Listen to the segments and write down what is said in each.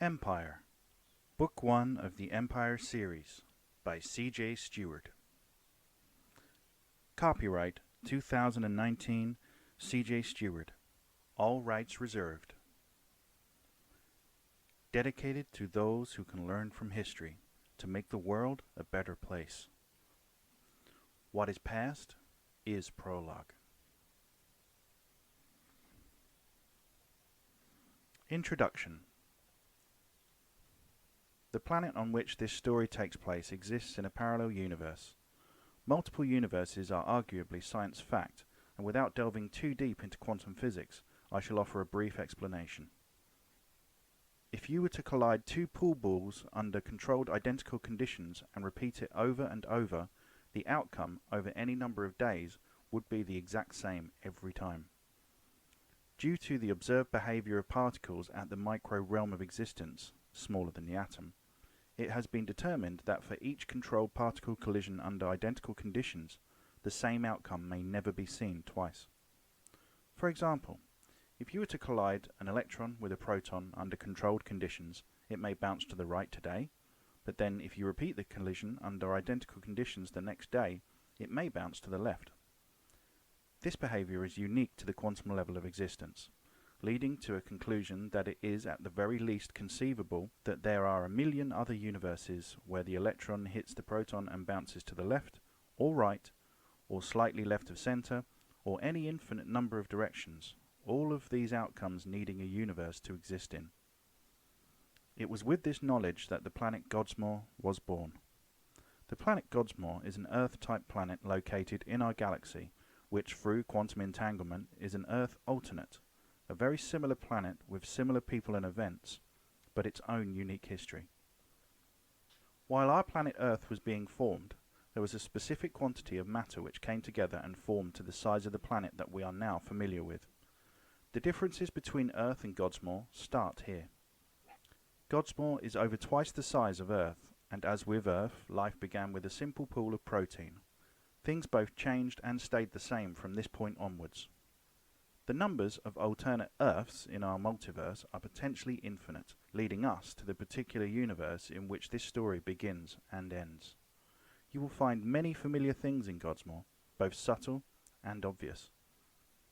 Empire, Book 1 of the Empire series by C.J. Stewart. Copyright 2019 C.J. Stewart. All rights reserved. Dedicated to those who can learn from history to make the world a better place. What is past is prologue. Introduction. The planet on which this story takes place exists in a parallel universe. Multiple universes are arguably science fact, and without delving too deep into quantum physics, I shall offer a brief explanation. If you were to collide two pool balls under controlled identical conditions and repeat it over and over, the outcome over any number of days would be the exact same every time. Due to the observed behavior of particles at the micro realm of existence, smaller than the atom, it has been determined that for each controlled particle collision under identical conditions, the same outcome may never be seen twice. For example, if you were to collide an electron with a proton under controlled conditions, it may bounce to the right today, but then if you repeat the collision under identical conditions the next day, it may bounce to the left. This behavior is unique to the quantum level of existence, leading to a conclusion that it is at the very least conceivable that there are a million other universes where the electron hits the proton and bounces to the left, or right, or slightly left of center, or any infinite number of directions, all of these outcomes needing a universe to exist in. It was with this knowledge that the planet Godsmore was born. The planet Godsmore is an Earth-type planet located in our galaxy, which through quantum entanglement is an Earth alternate, a very similar planet with similar people and events, but its own unique history. While our planet Earth was being formed, there was a specific quantity of matter which came together and formed to the size of the planet that we are now familiar with. The differences between Earth and Godsmore start here. Godsmore is over twice the size of Earth, and as with Earth, life began with a simple pool of protein. Things both changed and stayed the same from this point onwards. The numbers of alternate Earths in our multiverse are potentially infinite, leading us to the particular universe in which this story begins and ends. You will find many familiar things in Godsmore, both subtle and obvious.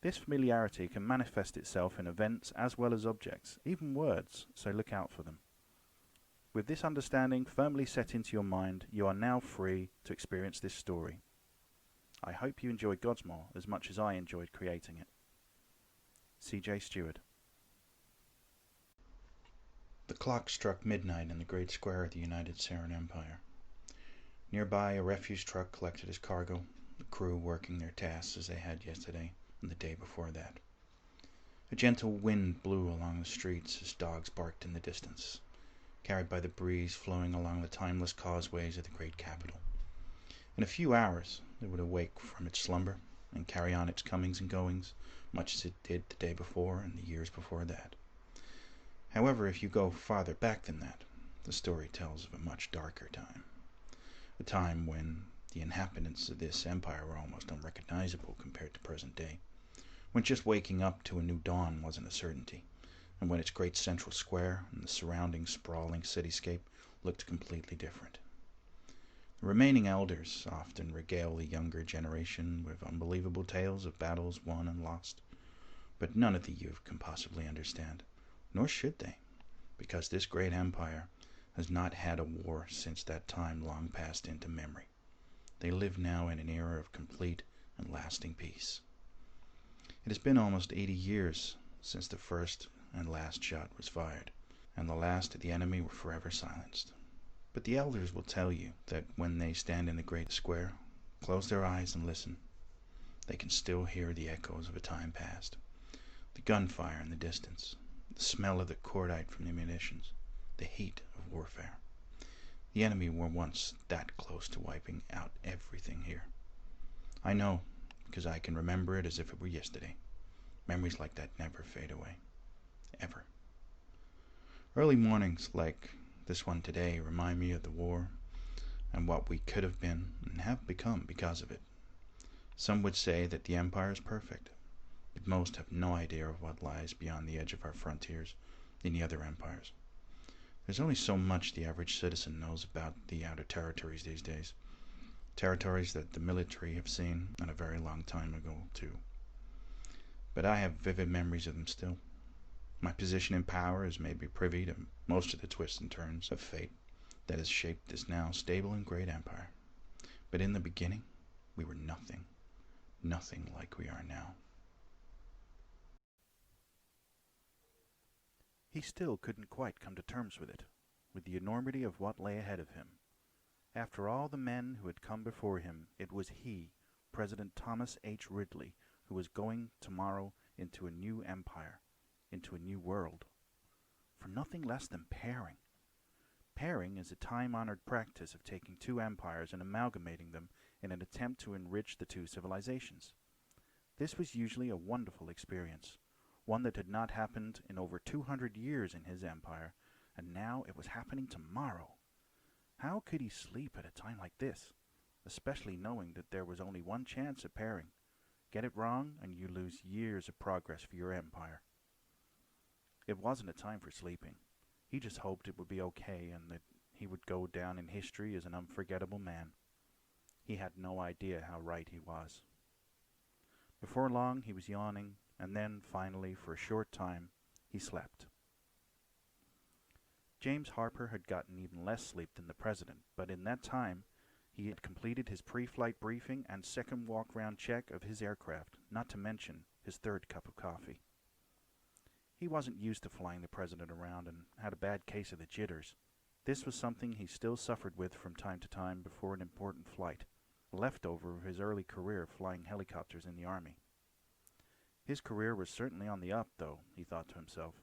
This familiarity can manifest itself in events as well as objects, even words, so look out for them. With this understanding firmly set into your mind, you are now free to experience this story. I hope you enjoyed Godsmore as much as I enjoyed creating it. C.J. Stewart. The clock struck midnight in the great square of the United Saran Empire. Nearby, a refuse truck collected its cargo, the crew working their tasks as they had yesterday and the day before that. A gentle wind blew along the streets as dogs barked in the distance, carried by the breeze flowing along the timeless causeways of the great capital. In a few hours, it would awake from its slumber and carry on its comings and goings, much as it did the day before and the years before that. However, if you go farther back than that, the story tells of a much darker time. A time when the inhabitants of this empire were almost unrecognizable compared to present day, when just waking up to a new dawn wasn't a certainty, and when its great central square and the surrounding sprawling cityscape looked completely different. The remaining elders often regale the younger generation with unbelievable tales of battles won and lost, but none of the youth can possibly understand, nor should they, because this great empire has not had a war since that time long passed into memory. They live now in an era of complete and lasting peace. It has been almost 80 years since the first and last shot was fired, and the last of the enemy were forever silenced. But the elders will tell you that when they stand in the great square, close their eyes and listen, they can still hear the echoes of a time past, the gunfire in the distance, the smell of the cordite from the munitions, the heat of warfare. The enemy were once that close to wiping out everything here. I know, because I can remember it as if it were yesterday. Memories like that never fade away. Ever. Early mornings like this one today remind me of the war and what we could have been and have become because of it. Some would say that the empire is perfect, but most have no idea of what lies beyond the edge of our frontiers in the other empires. There's only so much the average citizen knows about the outer territories these days. Territories that the military have seen, and a very long time ago, too. But I have vivid memories of them still. My position in power has made me privy to most of the twists and turns of fate that has shaped this now stable and great empire. But in the beginning, we were nothing. Nothing like we are now. He still couldn't quite come to terms with it, with the enormity of what lay ahead of him. After all the men who had come before him, it was he, President Thomas H. Ridley, who was going tomorrow into a new empire, into a new world, for nothing less than pairing. Pairing is a time-honored practice of taking two empires and amalgamating them in an attempt to enrich the two civilizations. This was usually a wonderful experience, one that had not happened in over 200 years in his empire, and now it was happening tomorrow. How could he sleep at a time like this, especially knowing that there was only one chance at pairing? Get it wrong, and you lose years of progress for your empire. It wasn't a time for sleeping. He just hoped it would be okay and that he would go down in history as an unforgettable man. He had no idea how right he was. Before long he was yawning, and then, finally, for a short time, he slept. James Harper had gotten even less sleep than the president, but in that time he had completed his pre-flight briefing and second walk-round check of his aircraft, not to mention his third cup of coffee. He wasn't used to flying the president around and had a bad case of the jitters. This was something he still suffered with from time to time before an important flight, a leftover of his early career flying helicopters in the Army. His career was certainly on the up, though, he thought to himself.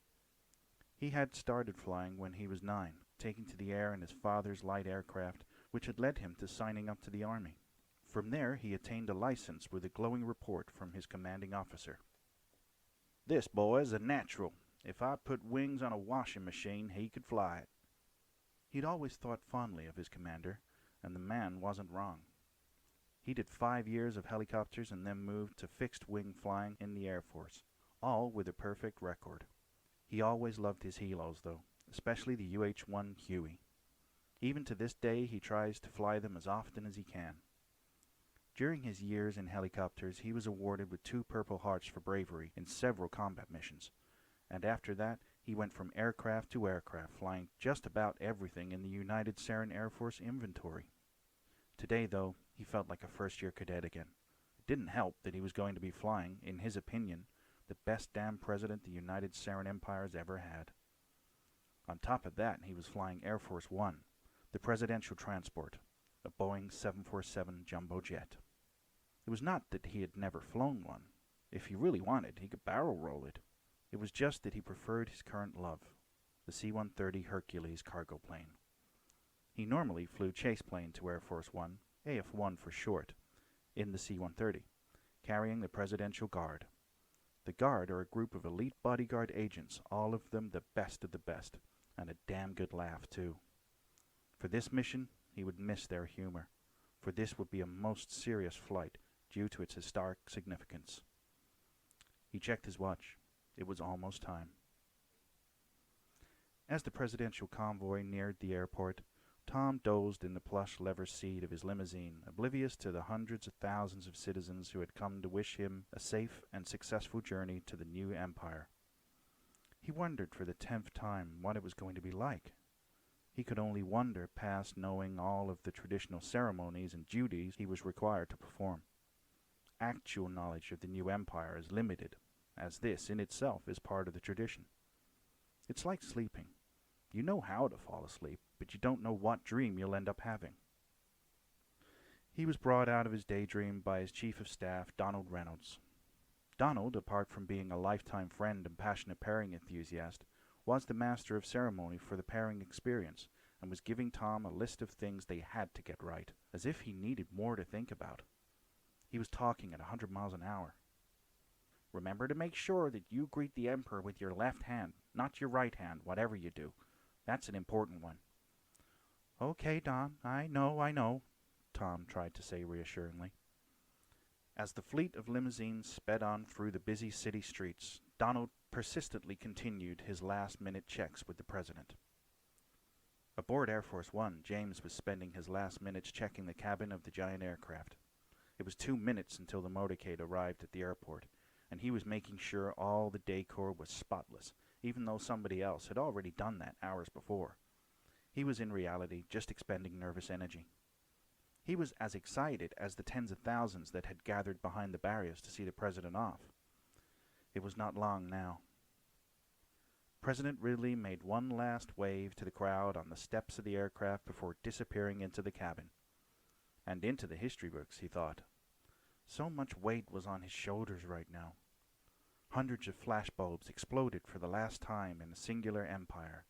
He had started flying when he was 9, taking to the air in his father's light aircraft, which had led him to signing up to the Army. From there he attained a license with a glowing report from his commanding officer. "This boy's a natural. If I put wings on a washing machine, he could fly it." He'd always thought fondly of his commander, and the man wasn't wrong. He did 5 years of helicopters and then moved to fixed-wing flying in the Air Force, all with a perfect record. He always loved his helos, though, especially the UH-1 Huey. Even to this day he tries to fly them as often as he can. During his years in helicopters he was awarded with 2 Purple Hearts for bravery in several combat missions, and after that he went from aircraft to aircraft, flying just about everything in the United Sarin Air Force inventory. Today, though, he felt like a first-year cadet again. It didn't help that he was going to be flying, in his opinion, the best damn president the United Sarin Empire's ever had. On top of that, he was flying Air Force One, the presidential transport, a Boeing 747 jumbo jet. It was not that he had never flown one. If he really wanted, he could barrel roll it. It was just that he preferred his current love, the C-130 Hercules cargo plane. He normally flew chase plane to Air Force One, AF-1 for short, in the C-130, carrying the Presidential Guard. The Guard are a group of elite bodyguard agents, all of them the best of the best, and a damn good laugh, too. For this mission, he would miss their humor, for this would be a most serious flight due to its historic significance. He checked his watch. It was almost time. As the presidential convoy neared the airport, Tom dozed in the plush leather seat of his limousine, oblivious to the hundreds of thousands of citizens who had come to wish him a safe and successful journey to the new empire. He wondered for the 10th time what it was going to be like. He could only wonder past knowing all of the traditional ceremonies and duties he was required to perform. Actual knowledge of the new empire is limited, as this in itself is part of the tradition. It's like sleeping. You know how to fall asleep, but you don't know what dream you'll end up having. He was brought out of his daydream by his chief of staff, Donald Reynolds. Donald, apart from being a lifetime friend and passionate pairing enthusiast, was the master of ceremony for the pairing experience, and was giving Tom a list of things they had to get right, as if he needed more to think about. He was talking at 100 miles an hour. "Remember to make sure that you greet the Emperor with your left hand, not your right hand, whatever you do. That's an important one." "Okay, Don, I know," Tom tried to say reassuringly. As the fleet of limousines sped on through the busy city streets, Donald persistently continued his last-minute checks with the president. Aboard Air Force One, James was spending his last minutes checking the cabin of the giant aircraft. It was 2 minutes until the motorcade arrived at the airport, and he was making sure all the decor was spotless, even though somebody else had already done that hours before. He was in reality just expending nervous energy. He was as excited as the tens of thousands that had gathered behind the barriers to see the president off. It was not long now. President Ridley made one last wave to the crowd on the steps of the aircraft before disappearing into the cabin. And into the history books, he thought. So much weight was on his shoulders right now. Hundreds of flashbulbs exploded for the last time in a singular empire.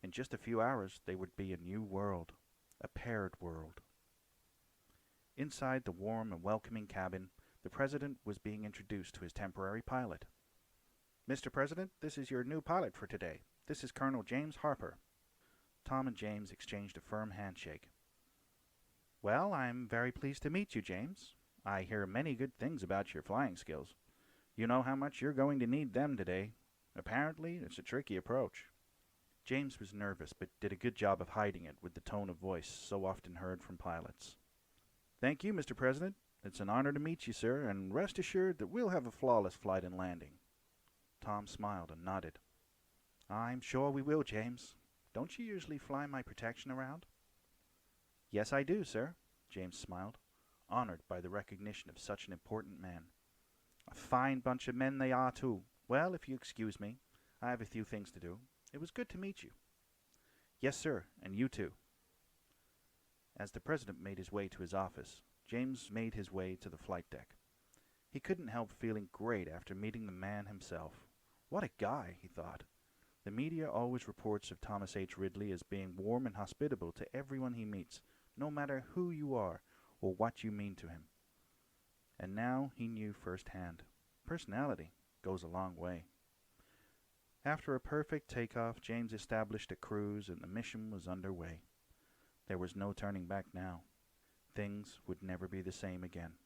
In just a few hours, they would be a new world, a paired world. Inside the warm and welcoming cabin, the president was being introduced to his temporary pilot. "Mr. President, this is your new pilot for today. This is Colonel James Harper." Tom and James exchanged a firm handshake. "Well, I'm very pleased to meet you, James. I hear many good things about your flying skills. You know how much you're going to need them today. Apparently, it's a tricky approach." James was nervous, but did a good job of hiding it with the tone of voice so often heard from pilots. "Thank you, Mr. President. It's an honor to meet you, sir, and rest assured that we'll have a flawless flight and landing." Tom smiled and nodded. "I'm sure we will, James. Don't you usually fly my protection around?" "Yes, I do, sir," James smiled, honored by the recognition of such an important man. "A fine bunch of men they are, too. Well, if you excuse me, I have a few things to do. It was good to meet you." "Yes, sir, and you too." As the president made his way to his office, James made his way to the flight deck. He couldn't help feeling great after meeting the man himself. What a guy, he thought. The media always reports of Thomas H. Ridley as being warm and hospitable to everyone he meets, no matter who you are or what you mean to him. And now he knew firsthand. Personality goes a long way. After a perfect takeoff, James established a cruise and the mission was underway. There was no turning back now. Things would never be the same again.